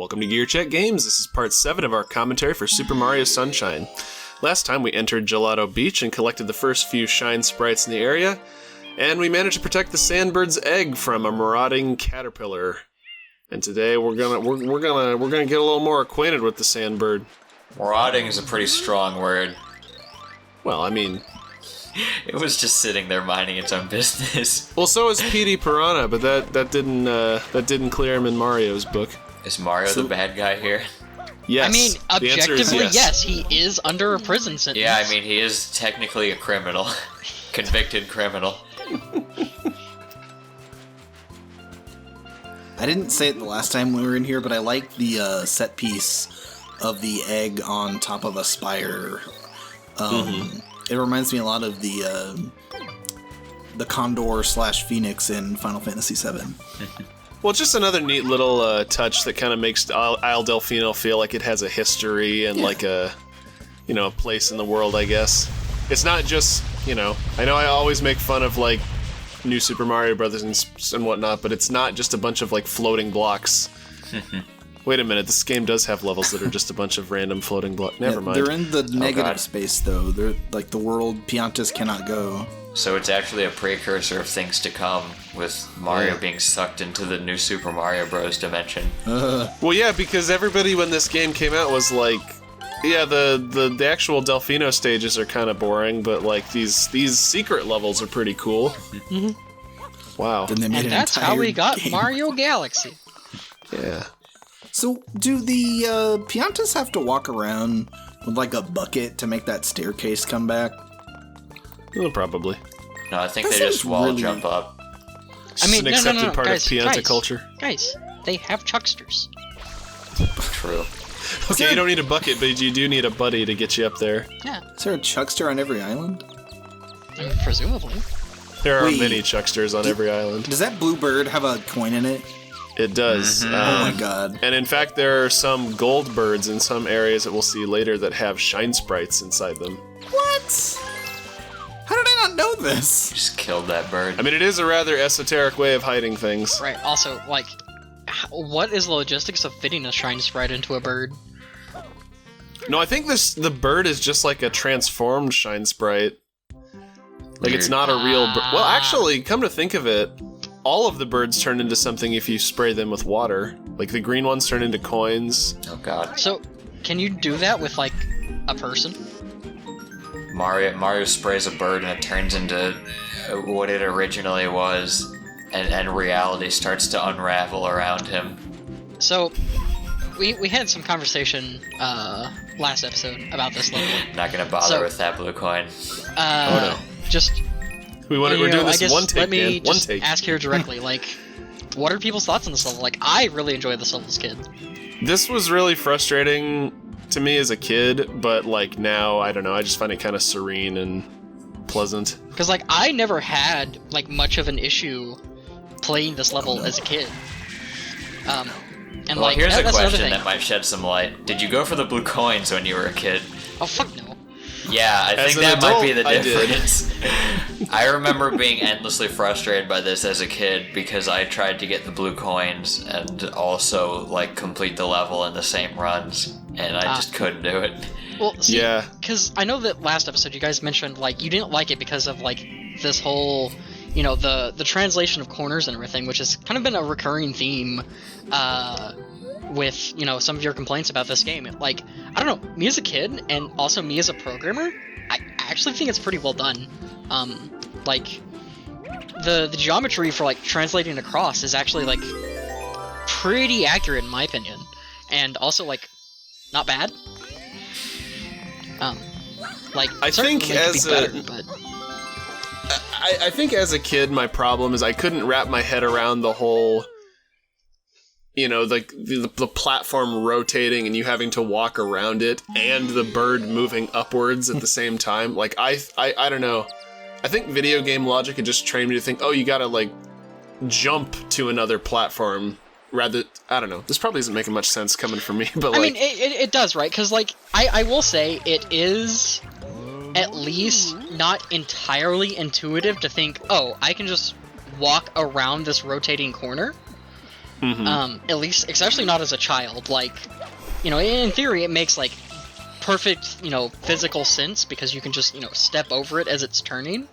Welcome to Gear Check Games. This is part 7 of our commentary for Super Mario Sunshine. Last time we entered Gelato Beach and collected the first few Shine Sprites in the area, and we managed to protect the Sandbird's egg from a marauding caterpillar. And today we're gonna get a little more acquainted with the Sandbird. Marauding is a pretty strong word. Well, I mean, it was just sitting there minding its own business. Well, so is Petey Piranha, but that didn't clear him in Mario's book. Is Mario the bad guy here? Yes. I mean, objectively, yes, he is under a prison sentence. Yeah, I mean, he is technically a criminal. Convicted criminal. I didn't say it the last time we were in here, but I like the set piece of the egg on top of a spire. It reminds me a lot of the Condor / Phoenix in Final Fantasy VII. Well, it's just another neat little touch that kind of makes Isle Delfino feel like it has a history and like a place in the world, I guess. It's not just, I know I always make fun of like New Super Mario Brothers and whatnot, but it's not just a bunch of like floating blocks. Wait a minute, this game does have levels that are just a bunch of random floating blocks. Never mind. They're in the negative space, though. They're like the world Piantas cannot go. So it's actually a precursor of things to come, with Mario being sucked into the New Super Mario Bros. Dimension. Well, yeah, because everybody when this game came out was like, yeah, the actual Delfino stages are kind of boring, but like these secret levels are pretty cool. Mm-hmm. Wow. And that's how we got game. Mario Galaxy. Yeah. So, do the Piantas have to walk around with like a bucket to make that staircase come back? Well, probably. No, I think they just wall jump up. It's an accepted part of Pianta culture. Guys, they have chucksters. True. Okay, you don't need a bucket, but you do need a buddy to get you up there. Yeah. Is there a chuckster on every island? Presumably. There are many chucksters on every island. Does that blue bird have a coin in it? It does. Oh my god. And in fact, there are some gold birds in some areas that we'll see later that have Shine Sprites inside them. What? How did I not know this? Just killed that bird. I mean, it is a rather esoteric way of hiding things. Right, also, like, what is the logistics of fitting a Shine Sprite into a bird? No, I think the bird is just like a transformed Shine Sprite. Like, it's not a real bird. Well, actually, come to think of it, all of the birds turn into something if you spray them with water. Like, the green ones turn into coins. Oh, God. So, can you do that with, like, a person? Mario sprays a bird and it turns into what it originally was, and reality starts to unravel around him. So, we had some conversation last episode about this level. Not gonna bother with that blue coin. Oh no. Just... We're doing this one take, let me Dan. One just take. ask here directly, like, what are people's thoughts on this level? Like, I really enjoy this level as a kid. This was really frustrating to me as a kid, but like now, I don't know, I just find it kind of serene and pleasant. Because like, I never had like much of an issue playing this level as a kid. And well, like, here's a that's question that might shed some light. Did you go for the blue coins when you were a kid? Oh, fuck no. Yeah, I think that might be the difference. I I remember being endlessly frustrated by this as a kid because I tried to get the blue coins and also like complete the level in the same runs, and I just couldn't do it. Well, see, yeah, because I know that last episode you guys mentioned like you didn't like it because of like this whole, the translation of corners and everything, which has kind of been a recurring theme with, some of your complaints about this game. Like, I don't know, me as a kid, and also me as a programmer, I actually think it's pretty well done. Like, the geometry for, like, translating across is actually, like, pretty accurate in my opinion. And also, like, not bad. I think as I think as a kid, my problem is I couldn't wrap my head around the whole... like the platform rotating and you having to walk around it and the bird moving upwards at the same time. Like, I don't know. I think video game logic had just trained me to think, oh, you gotta, like, jump to another platform rather... I don't know. This probably isn't making much sense coming from me, but, like... I mean, it does, right? Because, like, I will say it is at least not entirely intuitive to think, oh, I can just walk around this rotating corner. At least, especially not as a child. Like, in theory, it makes like perfect, physical sense because you can just, step over it as it's turning.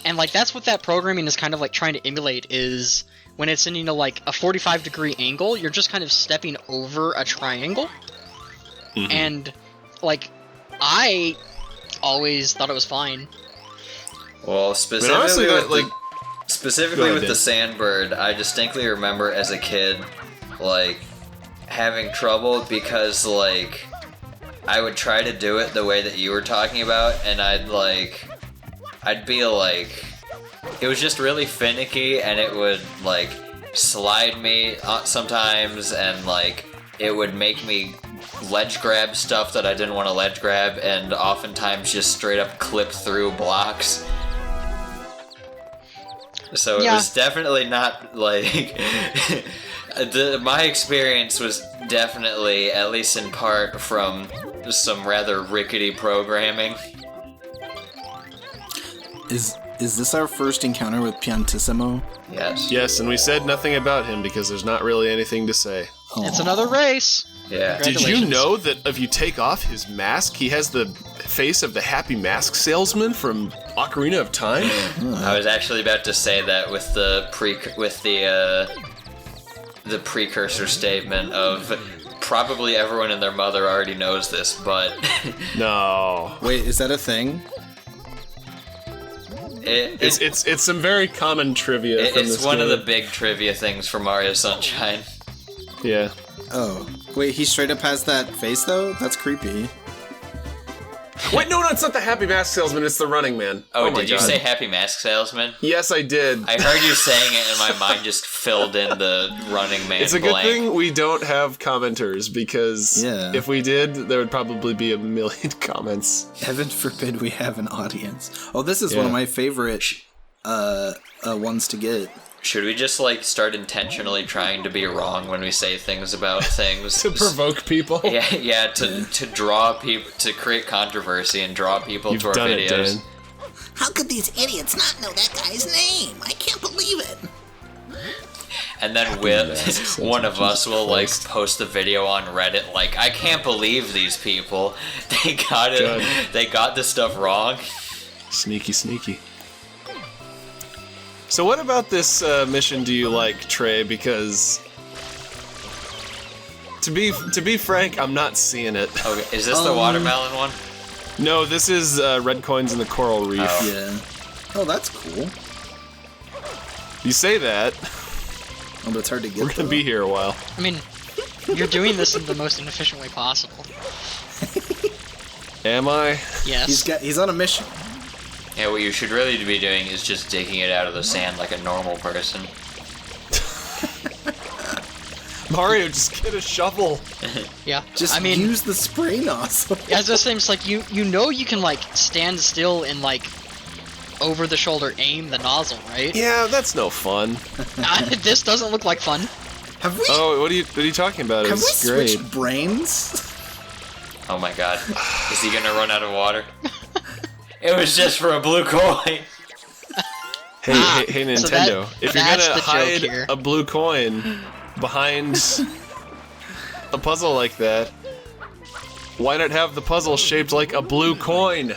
And like that's what that programming is kind of like trying to emulate is when it's in, like a 45-degree angle, you're just kind of stepping over a triangle. And like I always thought it was fine. Well, specifically honestly, with the Sandbird, I distinctly remember as a kid, like, having trouble because, like, I would try to do it the way that you were talking about, and I'd be like, it was just really finicky, and it would, like, slide me sometimes, and, like, it would make me ledge grab stuff that I didn't want to ledge grab, and oftentimes just straight up clip through blocks. So it was definitely not, like... my experience was definitely, at least in part, from some rather rickety programming. Is this our first encounter with Piantissimo? Yes. Yes, and we said nothing about him because there's not really anything to say. It's another race. Yeah. Did you know that if you take off his mask, he has the face of the Happy Mask Salesman from Ocarina of Time? I was actually about to say that with the precursor statement of probably everyone and their mother already knows this, but No. Wait, is that a thing? It's some very common trivia from this it's one game. of the big trivia things for Mario Sunshine. Yeah. Oh. Wait, he straight up has that face, though? That's creepy. Wait, no, it's not the Happy Mask Salesman, it's the Running Man. Oh, my did you God. say Happy Mask Salesman? Yes, I did. I heard you saying it and my mind just filled in the Running Man It's a blank. good thing we don't have commenters, because if we did, there would probably be a million comments. Heaven forbid we have an audience. Oh, this is one of my favorite ones to get. Should we just, like, start intentionally trying to be wrong when we say things about things? To provoke people? Yeah, to draw people, to create controversy and draw people to our done videos. it, Dan. How could these idiots not know that guy's name? I can't believe it. And then one of us will, like, post the video on Reddit, like, I can't believe these people. They got it. Good. They got this stuff wrong. Sneaky, sneaky. So what about this mission do you like, Trey? Because to be frank, I'm not seeing it. Okay, is this the watermelon one? No, this is Red Coins in the Coral Reef. Oh. Yeah. Oh, that's cool. You say that, Oh, but it's hard to get. we're gonna be here a while. I mean, you're doing this in the most inefficient way possible. Am I? Yes. He's on a mission. Yeah, what you should really be doing is just digging it out of the sand like a normal person. Mario, just get a shovel. Yeah. Just use the spray nozzle. As this seems like you can like stand still and like over the shoulder aim the nozzle, right? Yeah, that's no fun. This doesn't look like fun. Have we? Oh, what are you talking about? Have we It's great. switched brains? Oh my god. Is he gonna run out of water? It was just for a blue coin. Hey, Nintendo! So if you're that's gonna the joke hide here. a blue coin behind a puzzle like that, why not have the puzzle shaped like a blue coin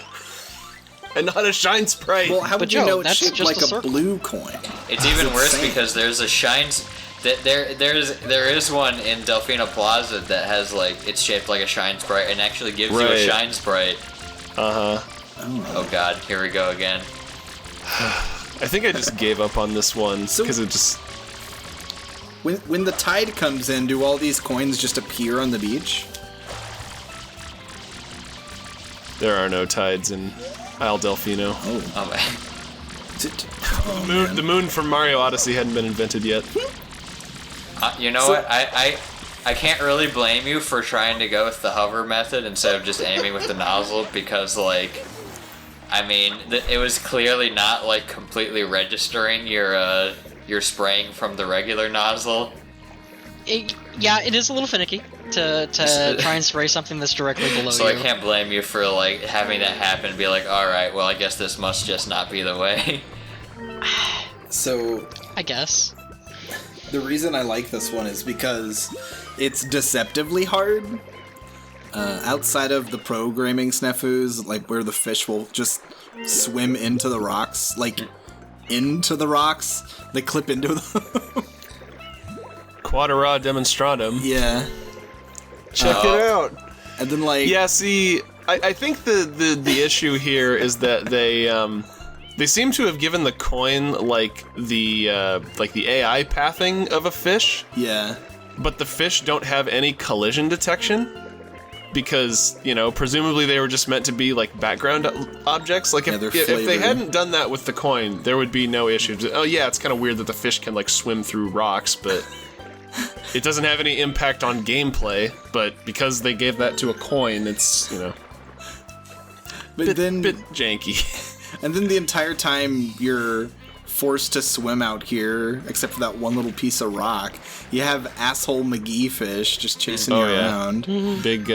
and not a Shine Sprite? Well, how would But you Joe, know it's that's shaped just like a a circle. blue coin? It's even That's worse insane. because there's a there is one in Delfino Plaza that has like it's shaped like a Shine Sprite and actually gives you a Right. Shine Sprite. Uh-huh. Oh god, here we go again. I think I just gave up on this one So- because it just... When the tide comes in, do all these coins just appear on the beach? There are no tides in Isle Delfino. Oh man. The moon from Mario Odyssey hadn't been invented yet. You know what? I can't really blame you for trying to go with the hover method instead of just aiming with the nozzle because, like, I mean, it was clearly not, like, completely registering your spraying from the regular nozzle. Yeah, it is a little finicky to try and spray something that's directly below So you. I can't blame you for, like, having that happen and be like, alright, well, I guess this must just not be the way. So I guess. The reason I like this one is because it's deceptively hard. Outside of the programming snafus, like where the fish will just swim into the rocks, into the rocks, they clip into them. Quadra demonstratum. Yeah. Check it out. And then yeah, see, I think the issue here is that they seem to have given the coin the AI pathing of a fish. Yeah. But the fish don't have any collision detection because, presumably they were just meant to be background objects. If they hadn't done that with the coin, there would be no issue. Oh yeah, it's kind of weird that the fish can swim through rocks, but it doesn't have any impact on gameplay. But because they gave that to a coin, it's bit janky. And then the entire time you're forced to swim out here, except for that one little piece of rock, you have asshole McGee fish just chasing you around. Big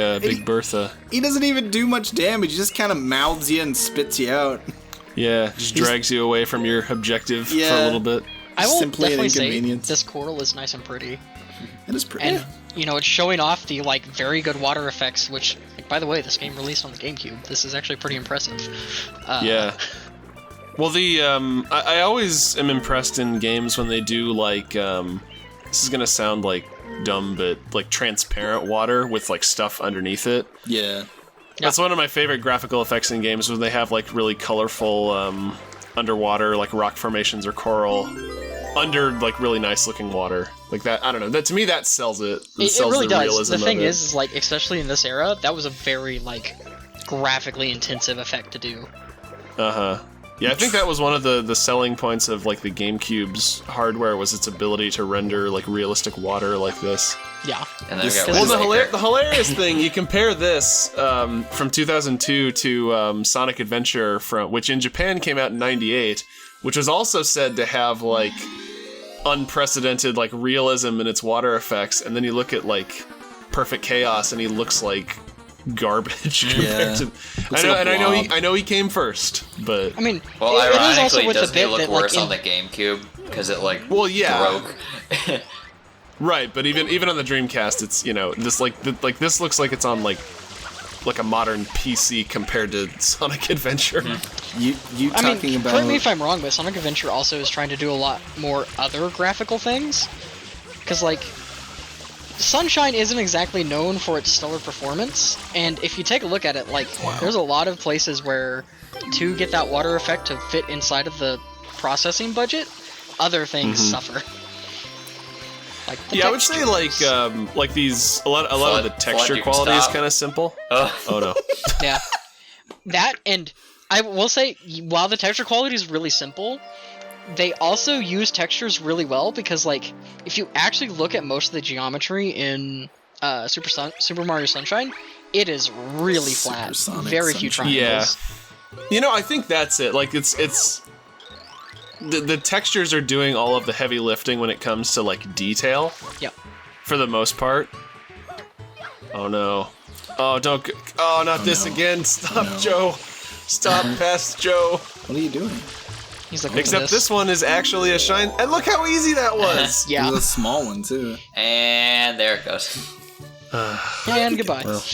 Bertha. He doesn't even do much damage. He just kind of mouths you and spits you out. Yeah, just drags you away from your objective for a little bit. I will definitely say this coral is nice and pretty. It is pretty. And, it's showing off the, very good water effects, which, by the way, this game released on the GameCube. This is actually pretty impressive. Yeah. Well, I always am impressed in games when they do, this is gonna sound, dumb, but, transparent water with, stuff underneath it. Yeah. That's one of my favorite graphical effects in games, when they have, really colorful, underwater, rock formations or coral under, really nice-looking water. That, I don't know. That, to me, that sells it. It sells really does. realism The thing of it. is, especially in this era, that was a very, graphically intensive effect to do. Uh-huh. Yeah, I think that was one of the selling points of, the GameCube's hardware, was its ability to render, realistic water like this. Yeah. And then the hilarious thing, you compare this from 2002 to Sonic Adventure, which in Japan came out in 98, which was also said to have, unprecedented, realism in its water effects, and then you look at, Perfect Chaos, and he looks like garbage compared to. I know he came first, but I mean, well, it is also ironically, with the doesn't bit it look that, worse on the GameCube because it broke? Right, but even on the Dreamcast, it's this looks like it's on a modern PC compared to Sonic Adventure. Correct me if I'm wrong, but Sonic Adventure also is trying to do a lot more other graphical things, because Sunshine isn't exactly known for its stellar performance, and if you take a look at it, there's a lot of places where, to get that water effect to fit inside of the processing budget, other things suffer. I would say these a lot of the texture quality is kind of simple. Oh no. Yeah, that, and I will say, while the texture quality is really simple, they also use textures really well, because if you actually look at most of the geometry in Super Mario Sunshine, it is really flat. Very few triangles. Yeah. I think that's it. It's the textures are doing all of the heavy lifting when it comes to detail. Yep. For the most part. Oh no. Oh, don't. Oh, not this again. Stop, Joe. Stop, past Joe. What are you doing? He's looking Except this one is actually a shine. And look how easy that was. Yeah. It was a small one too. And there it goes. And goodbye. Well,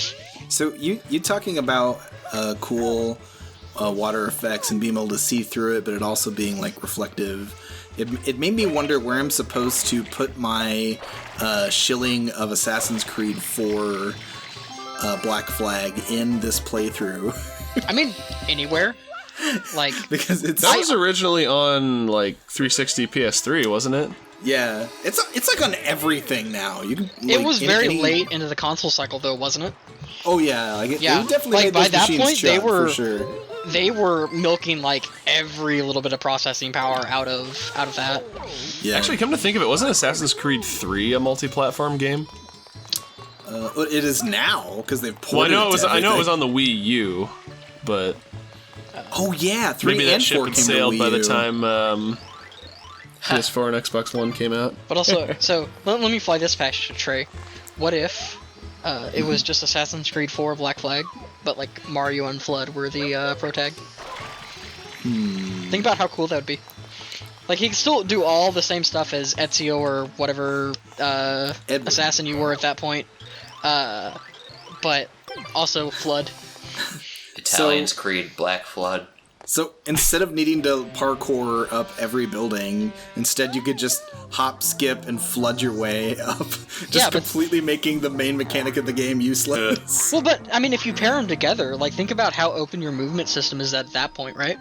so you talking about cool water effects and being able to see through it, but it also being reflective. It made me wonder where I'm supposed to put my shilling of Assassin's Creed 4 Black Flag in this playthrough. I mean, anywhere. Because that was originally on 360 PS3, wasn't it? Yeah, it's on everything now. You can. It was very late into the console cycle, though, wasn't it? Oh yeah, it definitely made by those that machines point shut, they were for sure. They were milking every little bit of processing power out of that. Yeah. Actually, come to think of it, wasn't Assassin's Creed 3 a multi-platform game? It is now because they've ported. Well, I know it was on the Wii U, but. Oh yeah, 3 maybe and that ship 4 had came sailed to by Wii the U. time PS4 and Xbox One came out. But also, so let me fly this past Trey. What if it was just Assassin's Creed 4 Black Flag, but Mario and Flood were the pro tag? Think about how cool that would be. Like, he can still do all the same stuff as Ezio or whatever assassin you were at that point. But also Flood. Italians Creed, Black Flood. So instead of needing to parkour up every building, instead you could just hop, skip, and flood your way up, just completely making the main mechanic of the game useless. Well, but, I mean, if you pair them together, like, think about how open your movement system is at that point, right?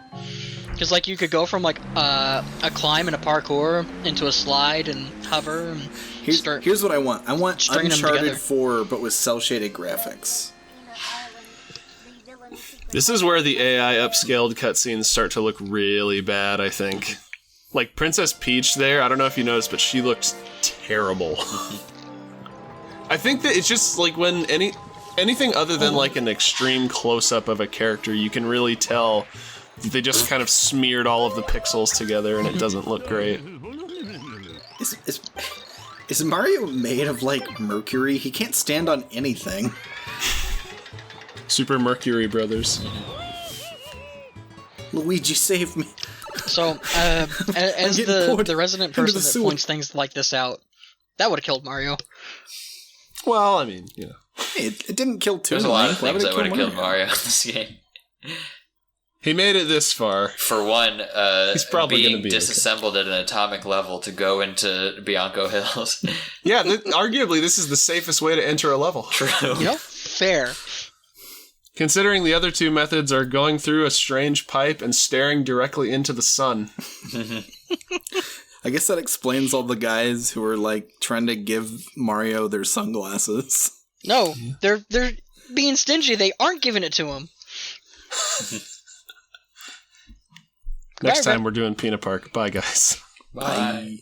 Because, like, you could go from, like, a climb and a parkour into a slide and hover and Here's what I want. I want Uncharted 4, but with cel-shaded graphics. This is where the AI upscaled cutscenes start to look really bad, I think. Like, Princess Peach there, I don't know if you noticed, but she looked terrible. I think that it's just, like, when anything other than, like, an extreme close-up of a character, you can really tell they just kind of smeared all of the pixels together and it doesn't look great. Is Mario made of, like, mercury? He can't stand on anything. Super Mercury Brothers. Luigi, save me. So, as the resident person that points things like this out, that would have killed Mario. Well, I mean, you know. Hey, it didn't kill Toon. There's a lot of things that would have killed Mario in this game. He made it this far. For one, he's probably being disassembled at an atomic level to go into Bianco Hills. Yeah, arguably this is the safest way to enter a level. True. You know, fair. Considering the other two methods are going through a strange pipe and staring directly into the sun. I guess that explains all the guys who are, like, trying to give Mario their sunglasses. No, they're being stingy. They aren't giving it to him. Next time we're doing Peanut Park. Bye, guys. Bye.